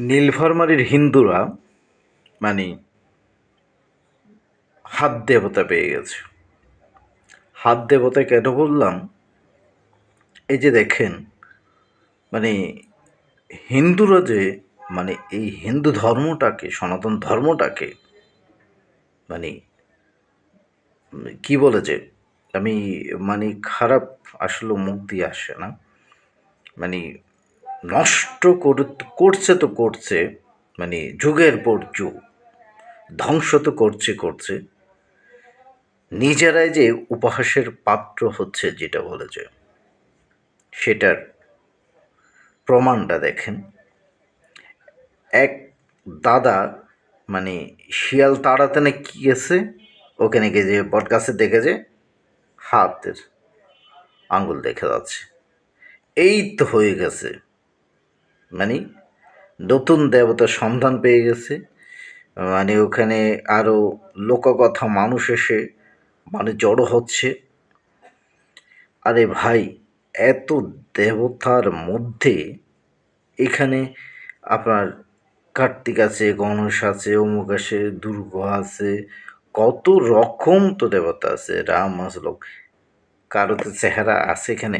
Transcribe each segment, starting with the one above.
নীলফামারীর হিন্দুরা মানে হাত দেবতা পেয়ে গেছে। হাত দেবতা কেন বললাম? এই যে দেখেন, মানে হিন্দুরা যে এই হিন্দু ধর্মটাকে, সনাতন ধর্মটাকে মানে কি বলে যে, আমি খারাপ আসলে মুখ দিয়ে আসে না, মানে নষ্ট করছে তো করছে, যুগের পর যুগ ধ্বংস তো করছে। নিজেরাই যে উপহাসের পাত্র হচ্ছে, যেটা বলে যে, সেটার প্রমাণটা দেখেন। এক দাদা মানে শিয়াল তাড়াতে না কি গেছে, ওখানে গিয়ে যে বট গাছে দেখে যে হাতের আঙ্গুল দেখা যাচ্ছে। এই তো হয়ে গেছে, মানে নতুন দেবতার সন্ধান পেয়ে গেছে। ওখানে আরো লোককথা মানুষ এসে জড়ো হচ্ছে। আরে ভাই, এত দেবতার মধ্যে এখানে আপনার কার্তিক আছে, গণেশ আছে, অমুক আছে, দুর্গা আছে, কত রকম তো দেবতা আছে, রাম আছে, লোক। কারো তো চেহারা আছে এখানে?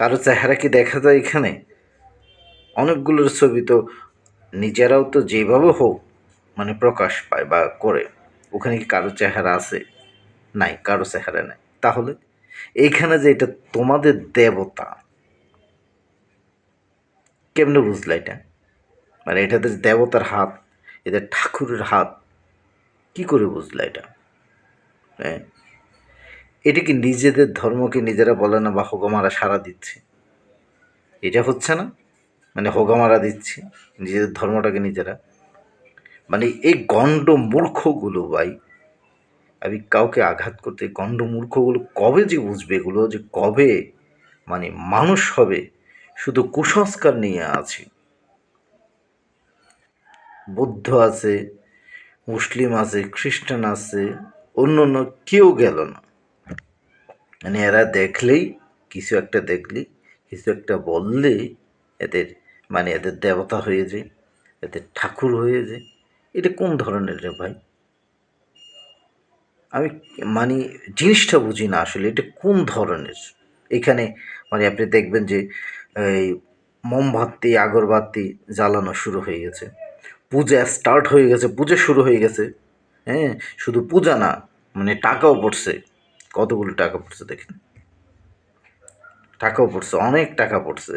কারো চেহারা কি দেখা যায় এখানে? অনেকগুলোর ছবি তো নিজেরাও তো যেভাবে হোক প্রকাশ পায় বা করে, ওখানে কি কারো চেহারা আছে? নাই, কারো চেহারা নাই। তাহলে এইখানে যে এটা তোমাদের দেবতা, কেমনে বুঝলা এটা? এটাতে দেবতার হাত, এদের ঠাকুরের হাত, কি করে বুঝলা এটা? হ্যাঁ, এটা কি নিজেদের ধর্মকে নিজেরা বলে না, বা হোগমারা সারা দিচ্ছে? এটা হচ্ছে না? হোগমারা দিচ্ছে নিজেদের ধর্মটাকে নিজেরা। এই গণ্ড মূর্খগুলো ভাই, আমি কাউকে আঘাত করতে, গণ্ড মূর্খগুলো কবে যে বুঝবে, এগুলো যে কবে মানুষ হবে? শুধু কুসংস্কার নিয়ে আছে। বৌদ্ধ আছে, মুসলিম আছে, খ্রিস্টান আছে, অন্য অন্য কেউ গেল না। এরা দেখলেই, কিছু একটা দেখলেই, কিছু একটা বললেই এদের এদের দেবতা হয়ে যায়, এদের ঠাকুর হয়ে যায়। এটা কোন ধরনের রে ভাই? আমি মানে জিনিসটা বুঝি না আসলে, এটা কোন ধরনের? এখানে আপনি দেখবেন যে এই মোমবাতি, আগরবাতি জ্বালানো শুরু হয়ে গেছে, পূজা স্টার্ট হয়ে গেছে, পুজো শুরু হয়ে গেছে। হ্যাঁ, শুধু পূজা না, টাকাও পড়ছে। কতগুলো টাকা পড়ছে দেখেন, টাকাও পড়ছে, অনেক টাকা পড়ছে,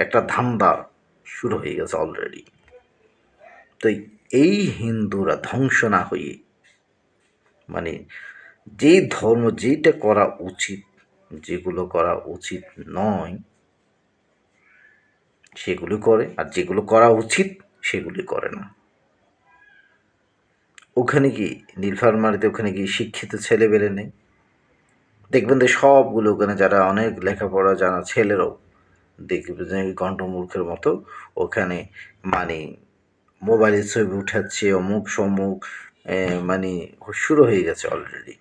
একটা ধান্দা শুরু হয়ে গেছে অলরেডি। তো এই হিন্দুরা ধ্বংস না হয়ে মানে যে ধর্ম, যেটা করা উচিত, যেগুলো করা উচিত নয় সেগুলো করে, আর যেগুলো করা উচিত সেগুলি করে না। ওখানে কি নীলফামারীতে, ওখানে কি শিক্ষিত ছেলেবেলে নেই? দেখবেন যে সবগুলো ওখানে যারা অনেক লেখাপড়া জানা ছেলেরাও দেখবে যে গণ্ডমূর্খের মতো ওখানে মানে মোবাইলের ছবি উঠাচ্ছে, অমুক সমুক, মানে শুরু হয়ে গেছে অলরেডি।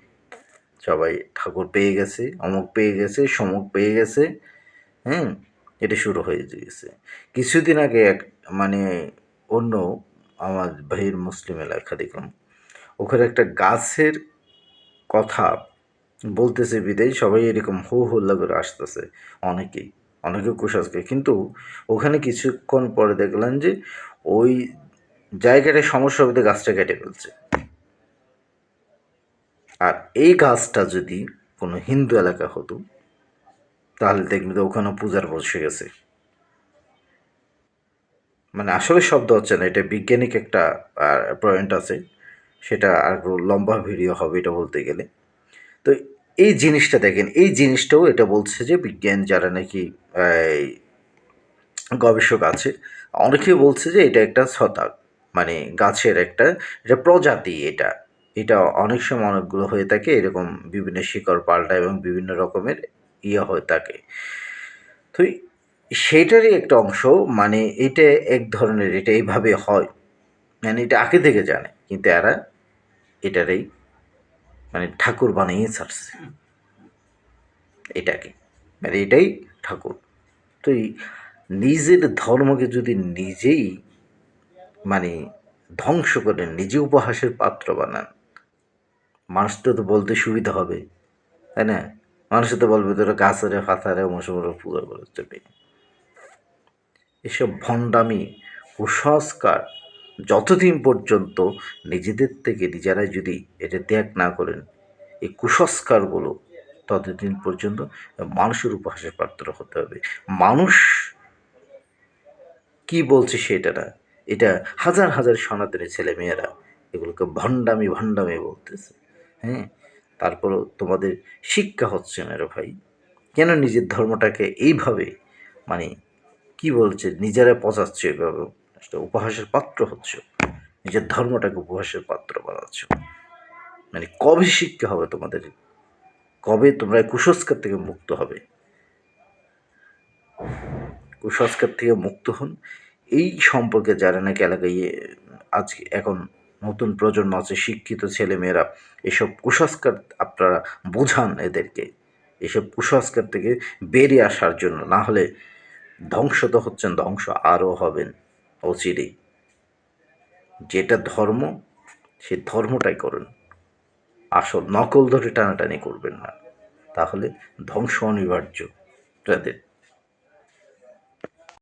সবাই ঠাকুর পেয়ে গেছে, অমুক পেয়ে গেছে, সমুক পেয়ে গেছে। হুম, এটা শুরু হয়ে গেছে। কিছুদিন আগে এক মানে অন্য আমার ভাইয়ের মুসলিম এলাকা দেখলাম, ওখানে একটা গাছের কথা বলতেছে বিদায় সবাই এরকম হো হল্লা করে আসতেছে। অনেকেই, অনেকে কুসংস্কার, কিন্তু ওখানে কিছুক্ষণ পরে দেখলাম যে ওই জায়গাটায় সমস্যা হতে গাছটা কেটে ফেলছে। আর এই গাছটা যদি কোনো হিন্দু এলাকা হতো, তাহলে দেখবে তো ওখানে পূজার বসে গেছে। আসলে শব্দ হচ্ছে না, এটা বৈজ্ঞানিক একটা পয়েন্ট আছে, সেটা আর লম্বা ভিডিও হবে এটা বলতে গেলে। তো এই জিনিসটা দেখেন, এই জিনিসটাও এটা বলছে যে বিজ্ঞান যারা নাকি এই গবেষক আছে, অনেকে বলছে যে এটা একটা ছত্রাক, গাছের একটা, এটা প্রজাতি। এটা এটা অনেক সময় অনেকগুলো হয়ে থাকে, এরকম বিভিন্ন শিকড় পাল্টা এবং বিভিন্ন রকমের হয়ে থাকে। তো সেটারই একটা অংশ, এটা এক ধরনের, এটা এইভাবে হয়, এটা আগে থেকে জানে, কিন্তু এরা এটারই ঠাকুর বানিয়ে ছাড়ছে এটাকে, এটাই ঠাকুর। তো নিজের ধর্মকে যদি নিজেই মানে ধ্বংস করে নিজে উপহাসের পাত্র বানান, মানুষ তো বলতে সুবিধা হবে, তাই না? মানুষ তো বলবে তোরা গাছেরে ফাতারে মশমরে পুরো করে চলে। এসব ভণ্ডামি, কুসংস্কার যতদিন পর্যন্ত নিজেদের থেকে নিজেরাই যদি এটা ত্যাগ না করেন, এই কুসংস্কারগুলো ততদিন পর্যন্ত মানুষের উপহাসের পাত্র হতে হবে। মানুষ কি বলছে সেটা না, এটা হাজার হাজার সনাতনী ছেলেমেয়েরা এগুলোকে ভণ্ডামি ভণ্ডামি বলতেছে। হ্যাঁ, তারপরও তোমাদের শিক্ষা হচ্ছে না রে ভাই। কেন নিজের ধর্মটাকে এইভাবে মানে কি বলছে নিজেরা পচাচ্ছে, এভাবে একটা উপহাসের পাত্র হচ্ছে, নিজের ধর্মটাকে উপহাসের পাত্র বানাচ্ছ। মানে কবে শিক্ষা হবে তোমাদের? কবে তোমরা এই কুসংস্কার থেকে মুক্ত হবে? কুসংস্কার থেকে মুক্ত হন। এই সম্পর্কে যারা নাকি এলাকায় আজকে এখন নতুন প্রজন্ম আছে, শিক্ষিত ছেলেমেয়েরা, এসব কুসংস্কার আপনারা বোঝান এদেরকে, এসব কুসংস্কার থেকে বেরিয়ে আসার জন্য। না হলে ধ্বংস তো হচ্ছেন, ধ্বংস আরও হবেন অচিরেই। যেটা ধর্ম সে ধর্মটাই করুন, আসল নকল ধরে টানাটানি করবেন না, তাহলে ধ্বংস অনিবার্য তাদের।